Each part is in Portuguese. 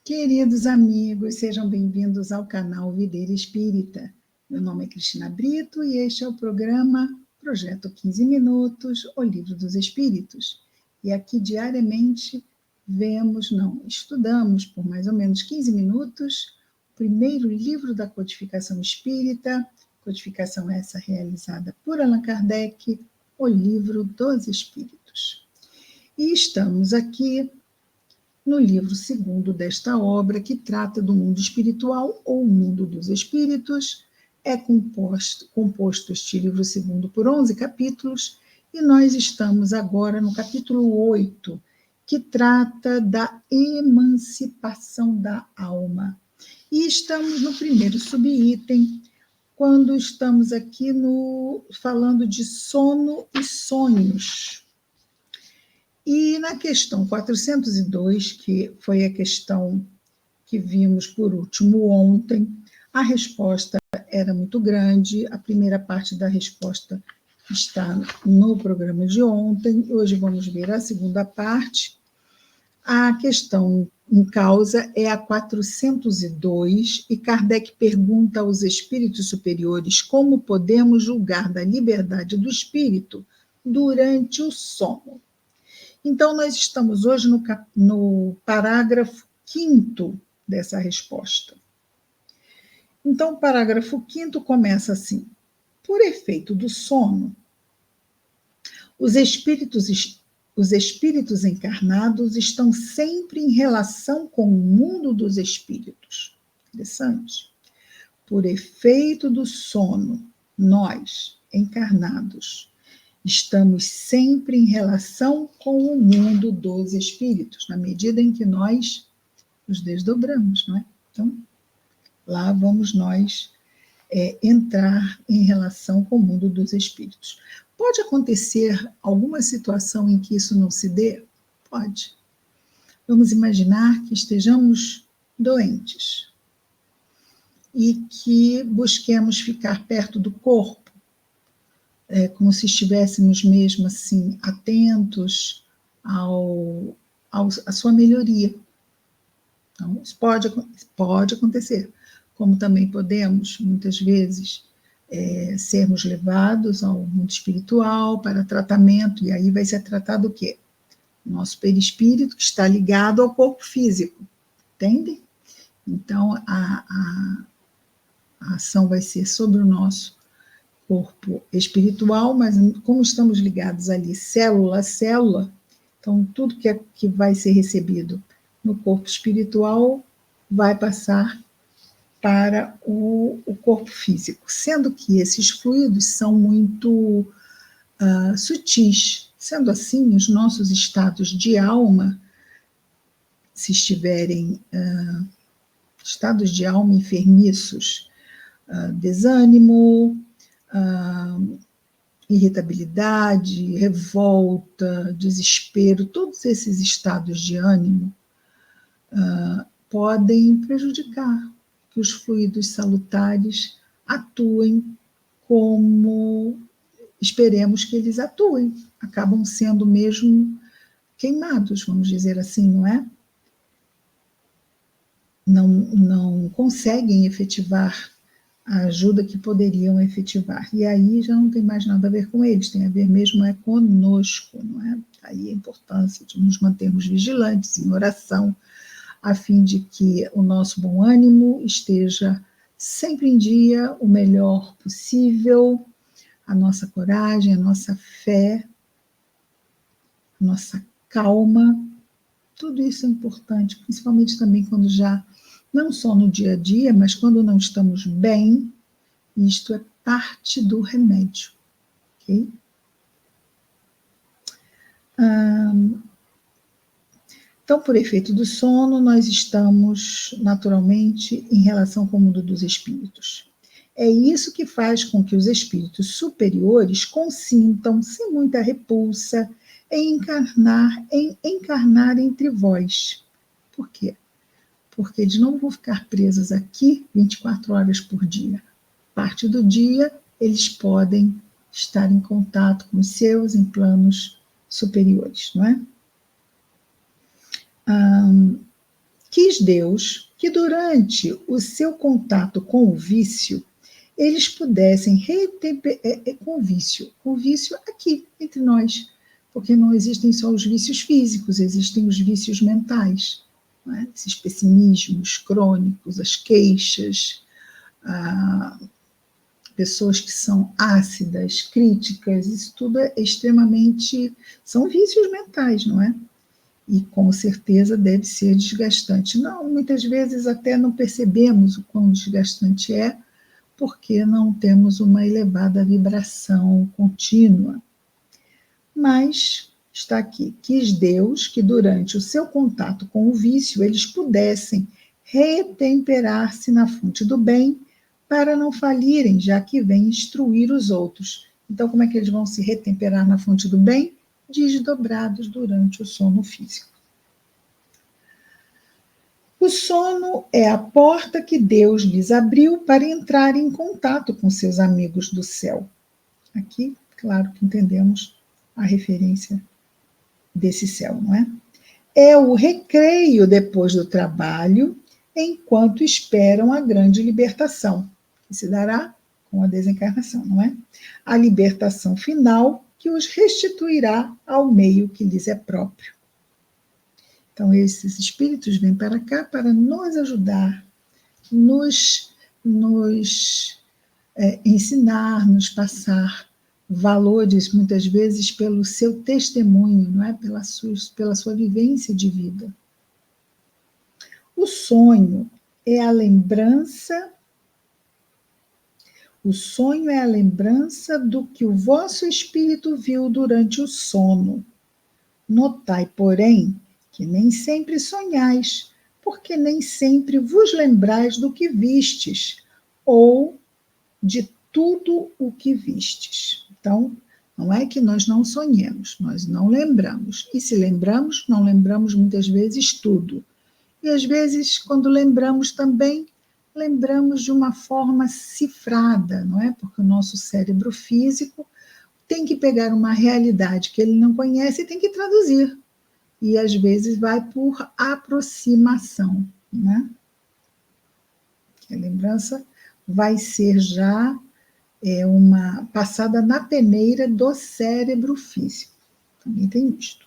Queridos amigos, sejam bem-vindos ao canal Videira Espírita. Meu nome é Cristina Brito e este é o programa Projeto 15 Minutos, o Livro dos Espíritos. E aqui diariamente estudamos por mais ou menos 15 minutos o primeiro livro da codificação espírita, codificação essa realizada por Allan Kardec, o Livro dos Espíritos. E estamos aqui no livro segundo desta obra, que trata do mundo espiritual ou mundo dos espíritos. É composto este livro segundo por 11 capítulos, e nós estamos agora no capítulo 8, que trata da emancipação da alma. E estamos no primeiro subitem, quando estamos aqui falando de sono e sonhos. E na questão 402, que foi a questão que vimos por último ontem, a resposta era muito grande, a primeira parte da resposta está no programa de ontem, hoje vamos ver a segunda parte. A questão em causa é a 402, e Kardec pergunta aos espíritos superiores como podemos julgar da liberdade do espírito durante o sono. Então, nós estamos hoje no parágrafo 5º dessa resposta. Então, o parágrafo 5º começa assim: por efeito do sono, os espíritos encarnados estão sempre em relação com o mundo dos espíritos. Interessante. Por efeito do sono, nós, encarnados, estamos sempre em relação com o mundo dos espíritos, na medida em que nós nos desdobramos, não é? Então, lá vamos nós entrar em relação com o mundo dos espíritos. Pode acontecer alguma situação em que isso não se dê? Pode. Vamos imaginar que estejamos doentes e que busquemos ficar perto do corpo, como se estivéssemos mesmo assim atentos à sua melhoria. Então, isso pode acontecer. Como também podemos, muitas vezes, sermos levados ao mundo espiritual para tratamento, e aí vai ser tratado o quê? Nosso perispírito, que está ligado ao corpo físico, entendem? Então, a ação vai ser sobre o nosso corpo espiritual, mas como estamos ligados ali célula a célula, então tudo que vai ser recebido no corpo espiritual vai passar para o corpo físico, sendo que esses fluidos são muito sutis. Sendo assim, os nossos estados de alma, se estiverem estados de alma enfermiços, desânimo, irritabilidade, revolta, desespero, todos esses estados de ânimo podem prejudicar que os fluidos salutares atuem como esperemos que eles atuem, acabam sendo mesmo queimados, vamos dizer assim, não é? Não conseguem efetivar a ajuda que poderiam efetivar. E aí já não tem mais nada a ver com eles, tem a ver mesmo conosco, não é? Aí a importância de nos mantermos vigilantes, em oração, a fim de que o nosso bom ânimo esteja sempre em dia, o melhor possível, a nossa coragem, a nossa fé, a nossa calma, tudo isso é importante, principalmente também quando já, não só no dia a dia, mas quando não estamos bem, isto é parte do remédio, ok? Então, por efeito do sono, nós estamos naturalmente em relação com o mundo dos espíritos. É isso que faz com que os espíritos superiores consintam, sem muita repulsa, em encarnar entre vós. Por quê? Porque eles não vão ficar presos aqui 24 horas por dia. Parte do dia, eles podem estar em contato com os seus em planos superiores, não é? Quis Deus que durante o seu contato com o vício, eles pudessem com o vício aqui, entre nós, porque não existem só os vícios físicos, existem os vícios mentais, não é? Esses pessimismos crônicos, as queixas, pessoas que são ácidas, críticas, isso tudo é extremamente, são vícios mentais, não é? E com certeza deve ser desgastante. Não, muitas vezes até não percebemos o quão desgastante é, porque não temos uma elevada vibração contínua. Mas está aqui, quis Deus que durante o seu contato com o vício eles pudessem retemperar-se na fonte do bem para não falirem, já que vem instruir os outros. Então, como é que eles vão se retemperar na fonte do bem? Desdobrados durante o sono físico. O sono é a porta que Deus lhes abriu para entrar em contato com seus amigos do céu. Aqui, claro que entendemos a referência desse céu, não é? É o recreio depois do trabalho, enquanto esperam a grande libertação, que se dará com a desencarnação, não é? A libertação final que os restituirá ao meio que lhes é próprio. Então, esses espíritos vêm para cá para nos ajudar, nos ensinar, nos passar valores, muitas vezes pelo seu testemunho, não é? Pela sua vivência de vida. O sonho é a lembrança. O sonho é a lembrança do que o vosso espírito viu durante o sono. Notai, porém, que nem sempre sonhais, porque nem sempre vos lembrais do que vistes, ou de tudo o que vistes. Então, não é que nós não sonhemos, nós não lembramos. E se lembramos, não lembramos muitas vezes tudo. E às vezes, quando lembramos também, lembramos de uma forma cifrada, não é? Porque o nosso cérebro físico tem que pegar uma realidade que ele não conhece e tem que traduzir. E às vezes vai por aproximação, né? A lembrança vai ser já uma passada na peneira do cérebro físico. Também tem isto.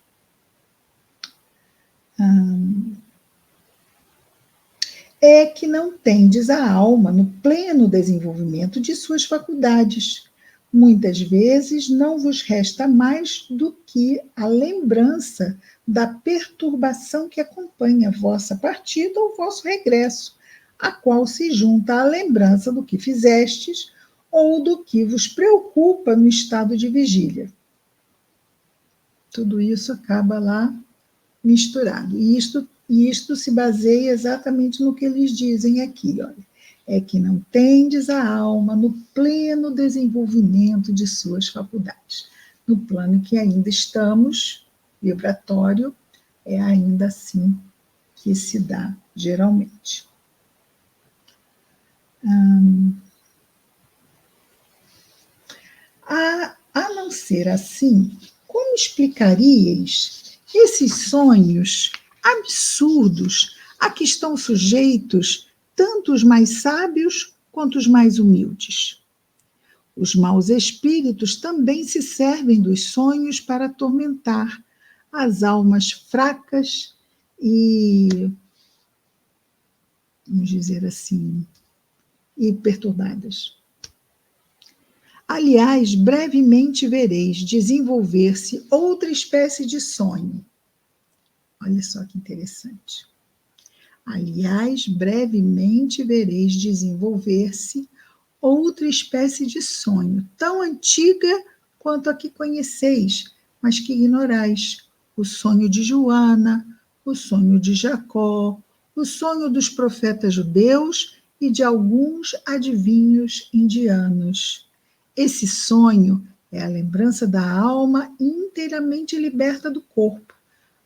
É que não tendes a alma no pleno desenvolvimento de suas faculdades. Muitas vezes não vos resta mais do que a lembrança da perturbação que acompanha a vossa partida ou vosso regresso, a qual se junta à lembrança do que fizestes ou do que vos preocupa no estado de vigília. Tudo isso acaba lá misturado. E isto se baseia exatamente no que eles dizem aqui, olha. É que não tendes a alma no pleno desenvolvimento de suas faculdades. No plano que ainda estamos, vibratório, é ainda assim que se dá, geralmente. A não ser assim, como explicaríeis esses sonhos absurdos a que estão sujeitos tanto os mais sábios quanto os mais humildes? Os maus espíritos também se servem dos sonhos para atormentar as almas fracas e, vamos dizer assim, e perturbadas. Aliás, brevemente vereis desenvolver-se outra espécie de sonho. Olha só que interessante. Aliás, brevemente vereis desenvolver-se outra espécie de sonho, tão antiga quanto a que conheceis, mas que ignorais. O sonho de Joana, o sonho de Jacó, o sonho dos profetas judeus e de alguns adivinhos indianos. Esse sonho é a lembrança da alma inteiramente liberta do corpo,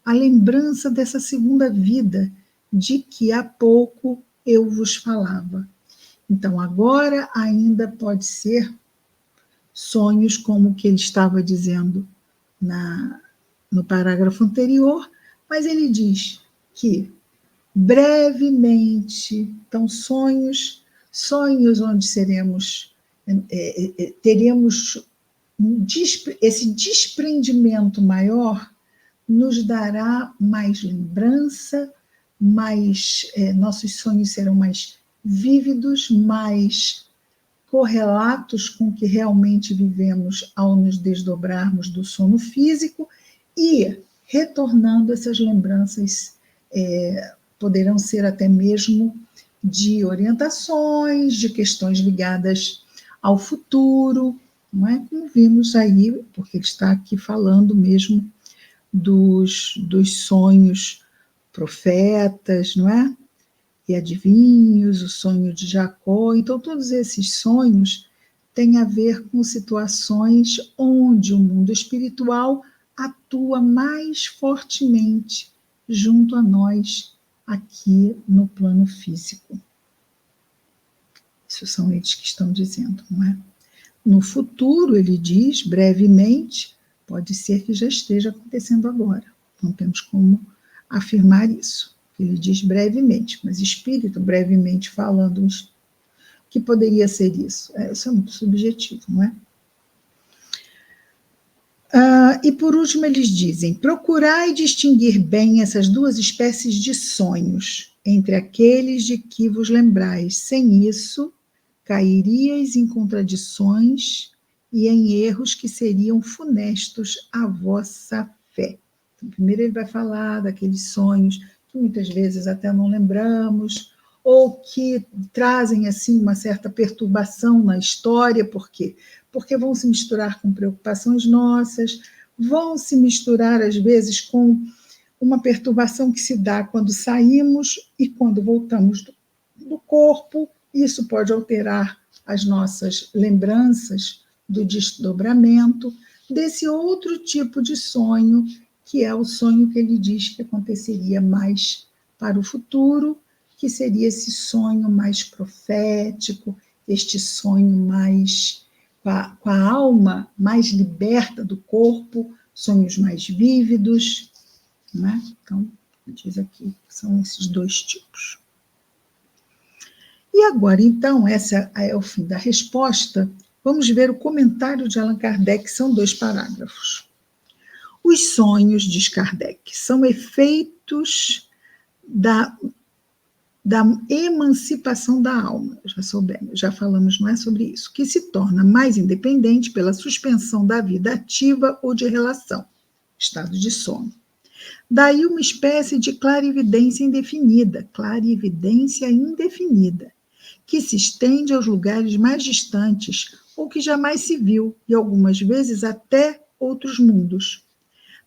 a lembrança dessa segunda vida de que há pouco eu vos falava. Então, agora ainda pode ser sonhos como o que ele estava dizendo no parágrafo anterior, mas ele diz que brevemente. Então, sonhos onde teremos esse desprendimento maior, nos dará mais lembrança, nossos sonhos serão mais vívidos, mais correlatos com o que realmente vivemos ao nos desdobrarmos do sono físico, e retornando essas lembranças poderão ser até mesmo de orientações, de questões ligadas ao futuro, não é? Como vimos aí, porque ele está aqui falando mesmo dos sonhos profetas, não é? E adivinhos, o sonho de Jacó. Então, todos esses sonhos têm a ver com situações onde o mundo espiritual atua mais fortemente junto a nós aqui no plano físico. Isso são eles que estão dizendo, não é? No futuro, ele diz, brevemente, pode ser que já esteja acontecendo agora. Não temos como afirmar isso. Ele diz brevemente, mas espírito, brevemente falando, o que poderia ser isso? Isso é muito subjetivo, não é? E por último eles dizem, procurai distinguir bem essas duas espécies de sonhos, entre aqueles de que vos lembrais. Sem isso, cairiais em contradições e em erros que seriam funestos à vossa fé. Então, primeiro ele vai falar daqueles sonhos que muitas vezes até não lembramos, ou que trazem assim uma certa perturbação na história. Por quê? Porque vão se misturar com preocupações nossas, vão se misturar às vezes com uma perturbação que se dá quando saímos e quando voltamos do corpo. Isso pode alterar as nossas lembranças do desdobramento desse outro tipo de sonho, que é o sonho que ele diz que aconteceria mais para o futuro, que seria esse sonho mais profético, este sonho mais com a alma mais liberta do corpo, sonhos mais vívidos, né? Então, diz aqui que são esses dois tipos. E agora, então, esse é o fim da resposta. Vamos ver o comentário de Allan Kardec, são 2 parágrafos. Os sonhos, diz Kardec, são efeitos da emancipação da alma, já falamos, não é, sobre isso, que se torna mais independente pela suspensão da vida ativa ou de relação, estado de sono. Daí uma espécie de clarividência indefinida, que se estende aos lugares mais distantes ou que jamais se viu, e algumas vezes até outros mundos.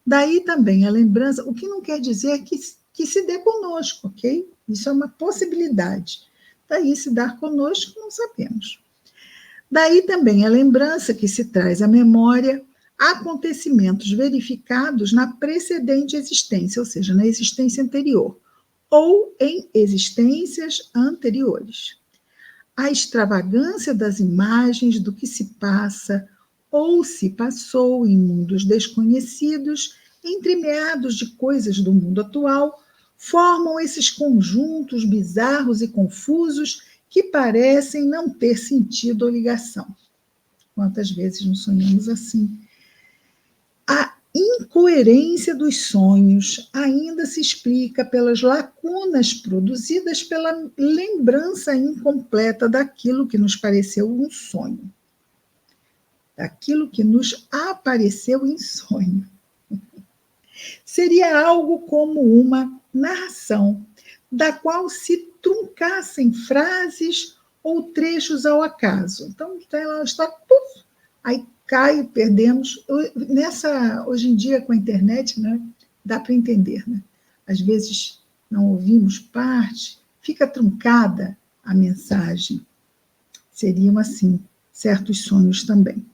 Daí também a lembrança, o que não quer dizer que se dê conosco, ok? Isso é uma possibilidade. Daí se dar conosco, não sabemos. Daí também a lembrança que se traz à memória acontecimentos verificados na precedente existência, ou seja, na existência anterior, ou em existências anteriores. A extravagância das imagens do que se passa ou se passou em mundos desconhecidos, entremeados de coisas do mundo atual, formam esses conjuntos bizarros e confusos que parecem não ter sentido ou ligação. Quantas vezes nos sonhamos assim? A incoerência dos sonhos ainda se explica pelas lacunas produzidas pela lembrança incompleta daquilo que nos pareceu um sonho. Daquilo que nos apareceu em sonho. Seria algo como uma narração, da qual se truncassem frases ou trechos ao acaso. Então, ela está, puf, aí cai, perdemos. Hoje em dia, com a internet, né, dá para entender, né? Às vezes não ouvimos parte, fica truncada a mensagem. Seriam, assim, certos sonhos também.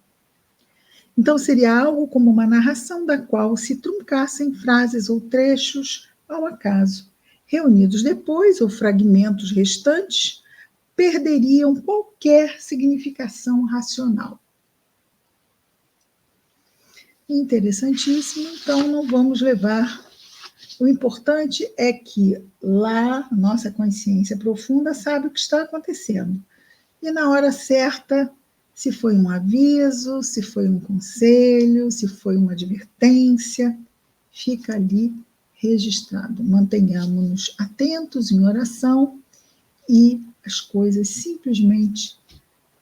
Então, seria algo como uma narração da qual se truncassem frases ou trechos ao acaso. Reunidos depois, ou fragmentos restantes, perderiam qualquer significação racional. Interessantíssimo, então não vamos levar O importante é que lá, nossa consciência profunda sabe o que está acontecendo. E na hora certa, se foi um aviso, se foi um conselho, se foi uma advertência, fica ali registrado. Mantenhamos-nos atentos em oração e as coisas simplesmente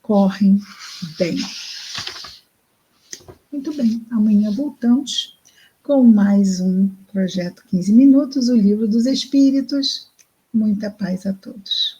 correm bem. Muito bem, amanhã voltamos com mais um Projeto 15 Minutos, o Livro dos Espíritos. Muita paz a todos.